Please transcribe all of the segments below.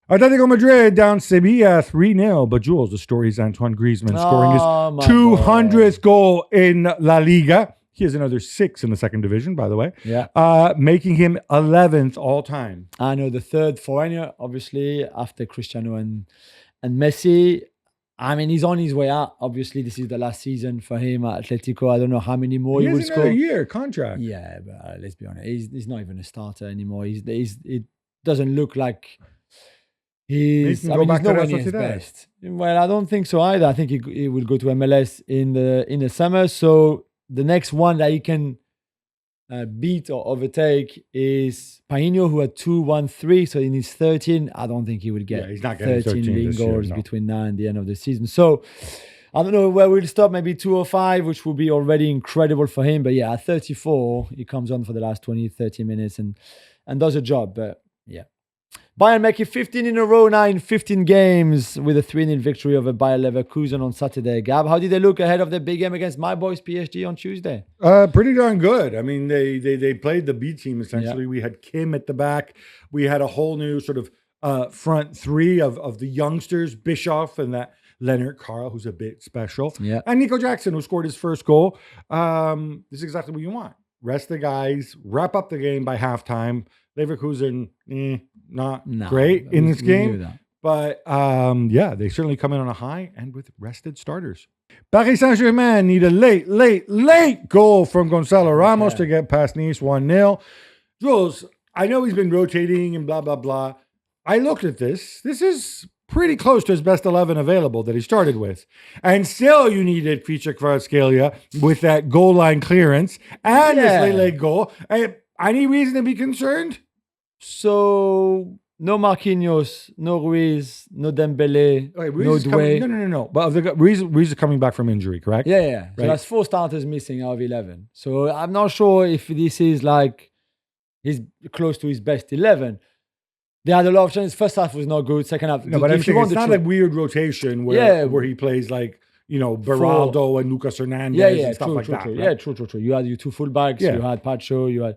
Atletico Madrid down Sevilla 3-0. But Jules, the story is Antoine Griezmann scoring his 200th goal in La Liga. He has another 6 in the second division, by the way. Yeah. Making him 11th all time. I know, the third foreigner, obviously, after Cristiano and Messi. I mean, he's on his way out. Obviously, this is the last season for him at Atletico. I don't know how many more he will score. He has another year contract. Yeah, but let's be honest. He's not even a starter anymore. It doesn't look like he's nowhere near his best. Well, I don't think so either. I think he will go to MLS in the summer. So the next one that he can beat or overtake is Paino, who had 2-1-3, so he needs 13. I don't think he will get he's not getting 13 league goals between now and the end of the season. So I don't know where we'll stop, maybe 205, which will be already incredible for him. But yeah, at 34, he comes on for the last 20, 30 minutes and does a job. But yeah. Bayern making 15 in a row now in 15 games with a 3-0 victory over Bayer Leverkusen on Saturday. Gab, how did they look ahead of the big game against my boys PSG on Tuesday? Pretty darn good. I mean, they played the B team essentially. Yeah. We had Kim at the back. We had a whole new sort of front three of the youngsters, Bischoff and that Leonard Carl, who's a bit special. Yeah. And Nico Jackson, who scored his first goal. This is exactly what you want. Rest the guys, wrap up the game by halftime. Leverkusen, not great in this game. But they certainly come in on a high and with rested starters. Paris Saint-Germain need a late goal from Gonzalo Ramos to get past Nice 1-0. Jules, I know he's been rotating and blah, blah, blah. I looked at this. This is pretty close to his best 11 available that he started with. And still you needed Kvicha Kvaratskhelia with that goal line clearance and this late goal. Any reason to be concerned? So, no Marquinhos, no Ruiz, no Dembele, no Doué. No. But Ruiz is coming back from injury, correct? Yeah. Right. So that's 4 starters missing out of 11. So I'm not sure if this is like he's close to his best 11. They had a lot of chances. First half was not good. Second half, no, but it's not a weird rotation where he plays like, Beraldo and Lucas Hernandez and stuff like that. Right? Yeah, true. You had your 2 fullbacks. You had Pacho. You had.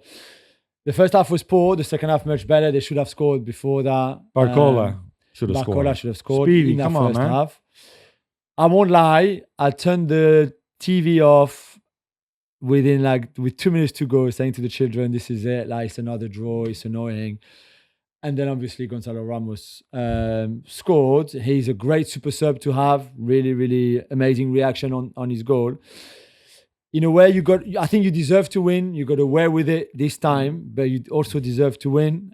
The first half was poor. The second half much better. They should have scored before that. Barcola should have scored. Speedy, in that first half. I won't lie. I turned the TV off with 2 minutes to go, saying to the children, "This is it. Like, it's another draw. It's annoying." And then obviously Gonzalo Ramos scored. He's a great super sub to have. Really, really amazing reaction on his goal. In a way, I think you deserve to win. You got away with it this time, but you also deserve to win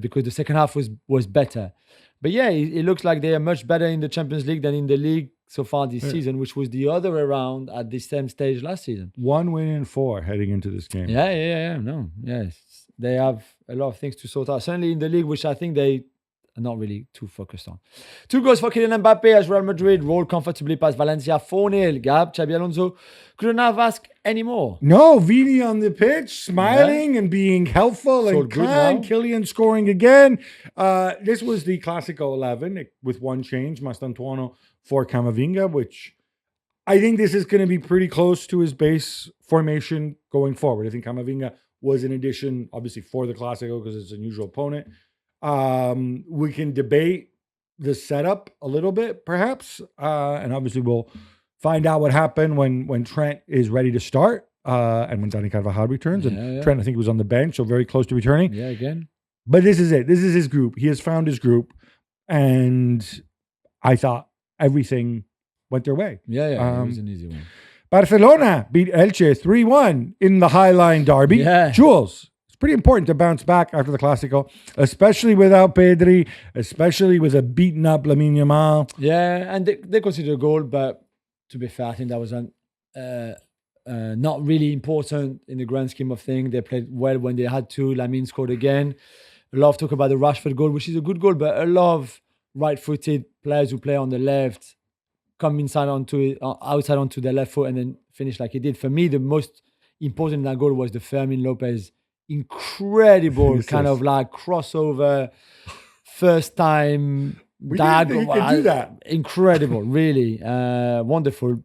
because the second half was better. But yeah, it looks like they are much better in the Champions League than in the league so far this season, which was the other way around at the same stage last season. 1 win in 4 heading into this game. Yeah. No, yes. They have a lot of things to sort out. Certainly in the league, which I think they are not really too focused on. 2 goals for Kylian Mbappe as Real Madrid rolled comfortably past Valencia 4-0. Gab, Xabi Alonso couldn't have asked any more. No, Vini on the pitch, smiling and being helpful and kind. Kylian scoring again. This was the Classico 11 with one change, Mastantuono for Camavinga, which I think this is going to be pretty close to his base formation going forward. I think Camavinga was an addition, obviously, for the Classico because it's an unusual opponent. We can debate the setup a little bit, perhaps. And obviously we'll find out what happened when Trent is ready to start and when Dani Carvajal returns. Trent, I think, was on the bench, so very close to returning. Yeah, again. But this is it. This is his group. He has found his group. And I thought everything went their way. Yeah, it was an easy one. Barcelona beat Elche 3-1 in the Highline Derby. Yeah. Jules, it's pretty important to bounce back after the Classico, especially without Pedri, especially with a beaten up Lamine Yamal. Yeah, and they considered a goal, but to be fair, I think that was not really important in the grand scheme of things. They played well when they had to. Lamine scored again. A lot of talk about the Rashford goal, which is a good goal, but a lot of right-footed players who play on the left come outside onto their left foot and then finish like he did. For me, the most important in that goal was the Fermin Lopez incredible kind of like crossover, first time. We didn't think he could do that. Incredible, really wonderful.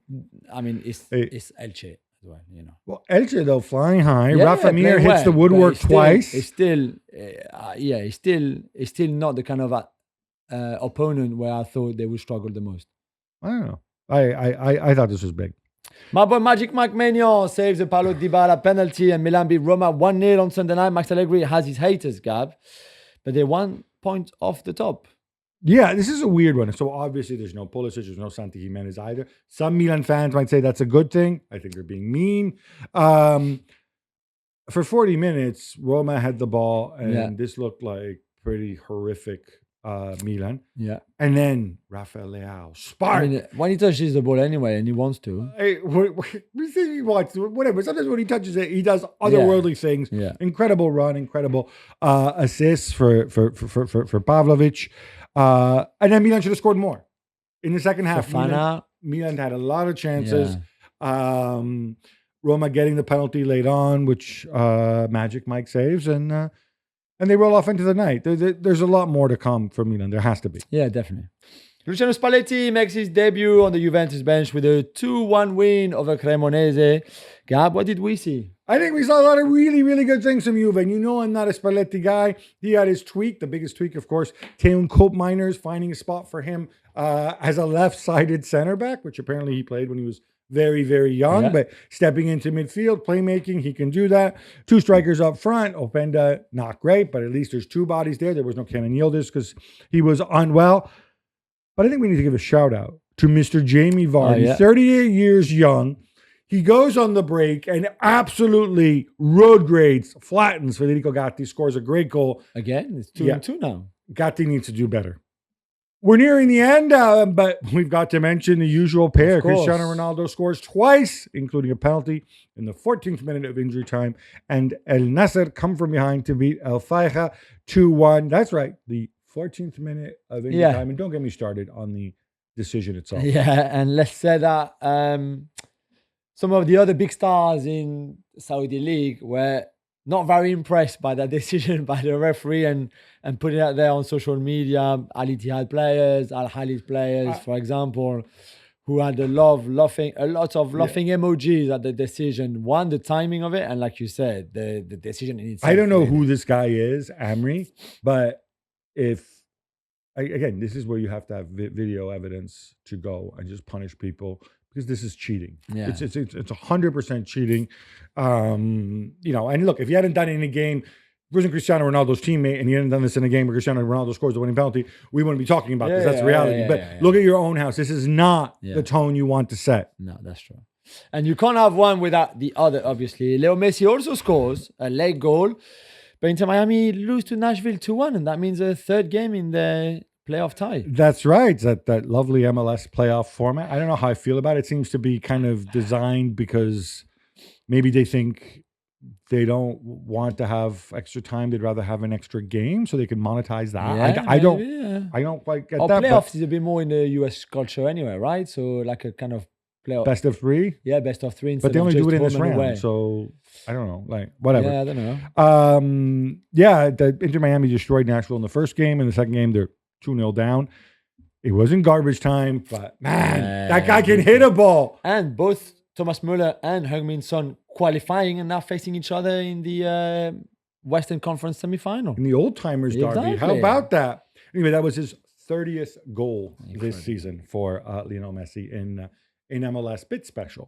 I mean, it's Elche as well, you know. Well, Elche though flying high. Rafa Mir hits the woodwork twice. It's still not the kind of opponent where I thought they would struggle the most. I don't know. I thought this was big. My boy Magic Mike Maignan saves the Paulo Dybala penalty and Milan beat Roma 1-0 on Sunday night. Max Allegri has his haters, Gab, but they're 1 point off the top. Yeah, this is a weird one. So obviously there's no Pulisic, there's no Santi Jimenez either. Some Milan fans might say that's a good thing. I think they're being mean. For 40 minutes, Roma had the ball, and this looked like pretty horrific Milan. Yeah. And then Rafael Leao, spark. I mean, when he touches the ball anyway, and he wants to. We think he wants to, whatever. Sometimes when he touches it, he does otherworldly things. Yeah. Incredible run, incredible assists for Pavlovic. And then Milan should have scored more. In the second half, Milan had a lot of chances. Yeah. Roma getting the penalty late on, which Magic Mike saves, and they roll off into the night. There's a lot more to come from Milan. There has to be. Yeah, definitely. Luciano Spalletti makes his debut on the Juventus bench with a 2-1 win over Cremonese. Gab, what did we see? I think we saw a lot of really, really good things from Juve. And you know I'm not a Spalletti guy. He had his tweak, the biggest tweak, of course, Teun Koopmeiners finding a spot for him as a left-sided center back, which apparently he played when he was very, very young, but stepping into midfield, playmaking, he can do that. 2 strikers up front. Openda, not great, but at least there's 2 bodies there. There was no Kenan Yildiz because he was unwell. But I think we need to give a shout out to Mr. Jamie Vardy, 38 years young. He goes on the break and absolutely road grades, flattens Federico Gatti, scores a great goal. Again, it's 2-2 now. Gatti needs to do better. We're nearing the end, but we've got to mention the usual pair. Cristiano Ronaldo scores twice, including a penalty in the 14th minute of injury time. And El Nasser come from behind to beat El Faiha 2-1. That's right, the 14th minute of injury time. And don't get me started on the decision itself. Yeah, and let's say that some of the other big stars in Saudi League were not very impressed by that decision by the referee and putting it out there on social media. Al Ittihad players, Al Hilal players, for example, who had a lot of laughing emojis at the decision. One, the timing of it, and like you said, the decision in itself. I don't know who this guy is, Amri, but again, this is where you have to have video evidence to go and just punish people. Because this is cheating. Yeah. It's 100% cheating. And look, if you hadn't done it in a game, if it wasn't Cristiano Ronaldo's teammate and you hadn't done this in a game where Cristiano Ronaldo scores the winning penalty, we wouldn't be talking about this. That's the reality. But look at your own house. This is not the tone you want to set. No, that's true. And you can't have one without the other, obviously. Leo Messi also scores a late goal. But Inter Miami lose to Nashville 2-1. And that means a 3rd game in the playoff tie. That's right. That lovely MLS playoff format. I don't know how I feel about it. It seems to be kind of designed because maybe they think they don't want to have extra time. They'd rather have an extra game so they can monetize that. Yeah, I don't quite get that. Playoffs is a bit more in the US culture anyway, right? So like a kind of playoff. Best of 3? Yeah, best of 3. But they only do it in this round. So I don't know. Like, whatever. Yeah, I don't know. The Inter Miami destroyed Nashville in the first game. In the second game, they're 2-0 down. It wasn't garbage time, but man, that guy can hit a ball. And both Thomas Müller and Heung-min Son qualifying and now facing each other in the Western Conference semifinal. In the old-timers derby. How about that? Anyway, that was his 30th goal this season for Lionel Messi in MLS Bit Special.